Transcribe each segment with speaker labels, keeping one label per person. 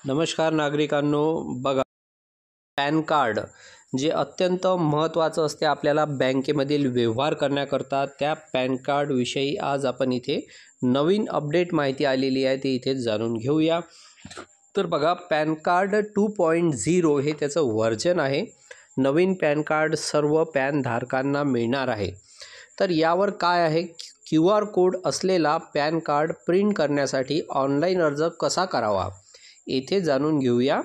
Speaker 1: नमस्कार नागरिकांनो, बघा pan card जे अत्यंत महत्त्वाचं असते आपल्याला बँकेमधील व्यवहार करण्याकरता, त्या पॅन कार्ड विषयी आज आपण इथे नवीन अपडेट माहिती आलेली आहे ते इथे जाणून घेऊया। तर बघा पॅन कार्ड 2.0 हे त्याचं व्हर्जन आहे। नवीन पॅन कार्ड सर्व पॅन धारकांना मिळणार आहे। तर यावर काय आहे, QR कोड असलेला पॅन कार्ड प्रिंट करण्यासाठी ऑनलाईन अर्ज कसा करावा येथे जाणून घेऊया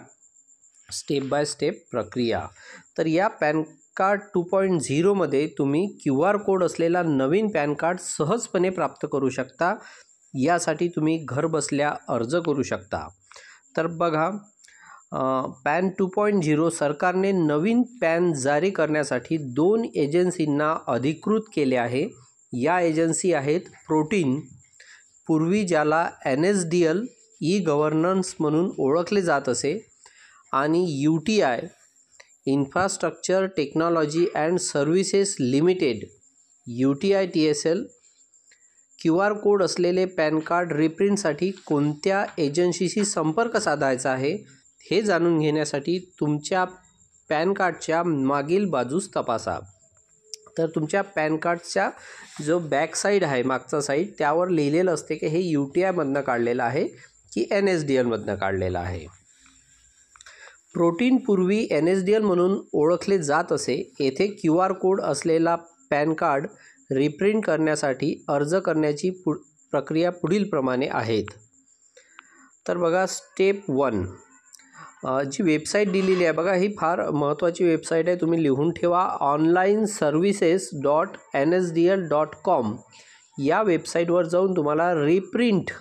Speaker 1: स्टेप बाय स्टेप प्रक्रिया। तर या पॅन कार्ड 2.0 मध्ये तुम्ही QR कोड असलेला नवीन पॅन कार्ड सहजपणे प्राप्त करू शकता। यासाठी तुम्ही घर बसल्या अर्ज करू शकता। तर बघा पॅन 2.0 सरकारने नवीन पॅन जारी करण्यासाठी 2 एजन्सींना अधिकृत केले आहे। या एजन्सी आहेत प्रोटीन, पूर्वी ज्याला NSDL ई-गव्हर्नन्स म्हणून ओळखले जात असे, आणि UTI infrastructure technology and services limited UTITSL। QR code असलेले पॅन कार्ड रिप्रिंटसाठी कोणत्या एजन्सीशी संपर्क साधायचा आहे हे जाणून घेण्यासाठी तुमच्या पॅन कार्डच्या मागील बाजूस तपासा। तर तुमच्या पॅन कार्डच्या जो बॅक साईड आहे, मागचा साईड, त्यावर लिहिलेलं असते की हे UTI मधनं काढलेलं आहे की NSDL मधनं काढलेलं आहे। प्रोटीन पूर्वी NSDL म्हणून ओळखले जात असे। येथे QR कोड असलेला पॅन कार्ड रिप्रिंट करण्यासाठी अर्ज करण्याची प्रक्रिया पुढील प्रमाणे आहेत। तर बघा स्टेप 1 जी वेबसाईट दिलेली आहे बघा, ही फार महत्त्वाची वेबसाईट आहे, तुम्ही लिहून ठेवा। onlineservices.nsdl.com या वेबसाईटवर जाऊन तुम्हाला रिप्रिंट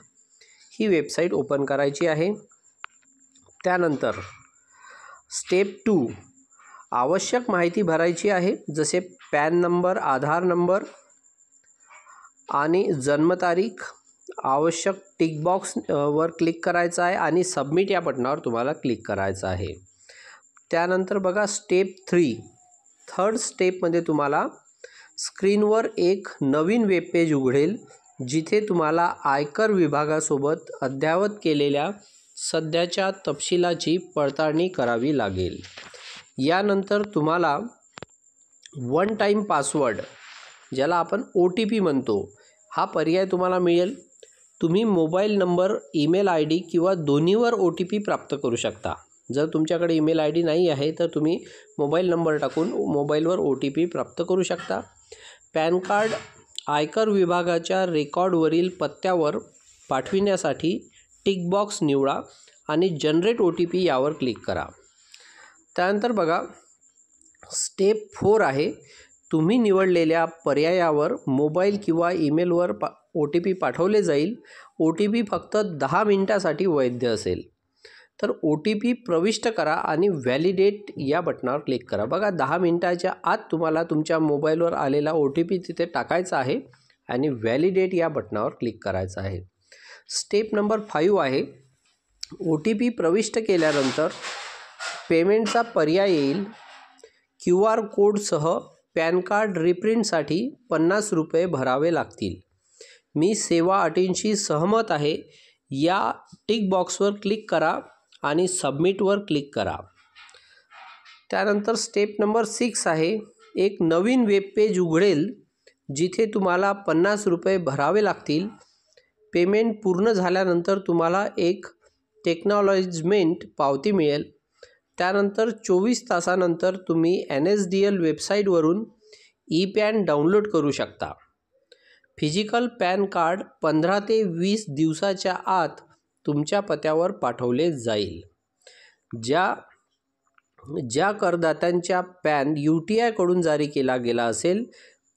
Speaker 1: ही वेबसाईट ओपन करायची आहे। त्यानंतर स्टेप 2 आवश्यक माहिती भरायची आहे, जसे पॅन नंबर, आधार नंबर आणि जन्मतारीख। आवश्यक टिक बॉक्स वर क्लिक करायचा आहे आणि सबमिट या बटनावर तुम्हाला क्लिक करायचं आहे। त्यानंतर बघा स्टेप 3 थर्ड स्टेपमध्ये तुम्हाला स्क्रीनवर एक नवीन वेब पेज उघडेल, जिथे तुम्हाला आयकर विभागासोबत अद्ययावत केलेल्या सध्याच्या तपशिलाची पडताळणी करावी लागेल। यानंतर तुम्हाला वन टाइम पासवर्ड, ज्याला आपण OTP म्हणतो, हा पर्याय तुम्हाला मिळेल। तुम्ही मोबाईल नंबर, ईमेल ID किंवा दोन्हीवर OTP प्राप्त करू शकता। जर तुमच्याकडे ईमेल ID नाही आहे तर तुम्ही मोबाईल नंबर टाकून मोबाईलवर OTP प्राप्त करू शकता। पॅन कार्ड आयकर विभागाच्या रेकॉर्डवरील पत्त्यावर पाठविण्यासाठी टिक बॉक्स निवडा आणि जनरेट OTP यावर क्लिक करा। त्यानंतर बघा स्टेप 4 आहे, तुम्ही निवडलेल्या पर्यायावर मोबाईल किंवा ईमेलवर OTP पाठवले जाईल। OTP फक्त 10 मिनिटांसाठी वैध असेल। तर OTP प्रविष्ट करा आणि व्हॅलिडेट या बटनावर क्लिक करा। बघा 10 मिनिटाच्या आत तुम्हाला तुमच्या मोबाईलवर आलेला OTP तिथे टाकायचा आहे आणि व्हॅलिडेट या बटनावर क्लिक करायचं आहे। स्टेप नंबर 5 आहे, OTP प्रविष्ट केल्यानंतर पेमेंटचा पर्याय येईल। QR कोडसह पॅन कार्ड रिप्रिंटसाठी 50 रुपये भरावे लागतील। मी सेवा अटींशी सहमत आहे या टिक बॉक्सवर क्लिक करा आणि सबमिटवर क्लिक करा। त्यानंतर स्टेप नंबर 6 आहे, एक नवीन वेब पेज उघडेल, जिथे तुम्हाला 50 रुपये भरावे लागतील। पेमेंट पूर्ण झाल्यानंतर तुम्हाला एक टेक्नॉलॉजमेंट पावती मिळेल। त्यानंतर 24 तासानंतर तुम्ही NSDL वेबसाईटवरून ई-पॅन डाउनलोड करू शकता। फिजिकल पॅन कार्ड 15 ते 20 दिवसाच्या आत तुमच्या पत्त्यावर पाठवले जाईल। ज्या करदात्यांच्या पॅन UTI कडून जारी केला गेला असेल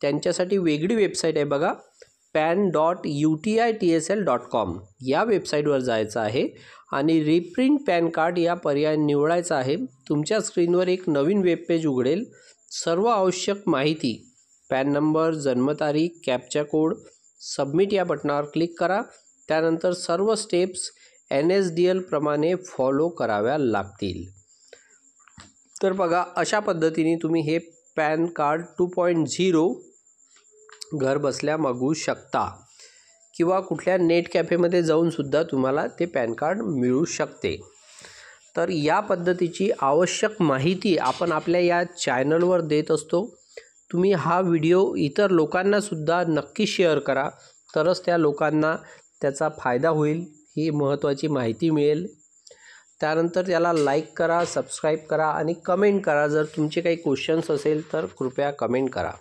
Speaker 1: त्यांच्यासाठी वेगळी वेबसाईट आहे बघा, pan.utitsl.com या वेबसाईटवर जायचं आहे आणि रिप्रिंट पॅन कार्ड या पर्याय निवडायचा आहे। तुमच्या स्क्रीनवर एक नवीन वेब पेज उघडेल। सर्व आवश्यक माहिती, पॅन नंबर, जन्मतारीख, कॅप्चा कोड, सबमिट या बटनावर क्लिक करा। त्यानंतर सर्व स्टेप्स NSDL प्रमाणे फॉलो कराव्या लागतील। तर बघा अशा पद्धतीने तुम्ही हे पॅन कार्ड 2.0 घर बसल्या मागवू शकता किंवा कुठल्या नेट कॅफेमध्ये जाऊन सुद्धा तुम्हाला ते पॅन कार्ड मिळू शकते। तर या पद्धतीची आवश्यक माहिती आपण आपल्या या चॅनलवर देत असतो. तुम्ही हा व्हिडिओ इतर लोकांनासुद्धा नक्की शेअर करा, तरच त्या लोकांना त्याचा फायदा होईल, ही महत्त्वाची माहिती मिळेल. त्यानंतर त्याला लाईक करा, सबस्क्राईब करा आणि कमेंट करा. जर तुमचे काही क्वेश्चन्स असेल तर कृपया कमेंट करा.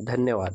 Speaker 1: धन्यवाद.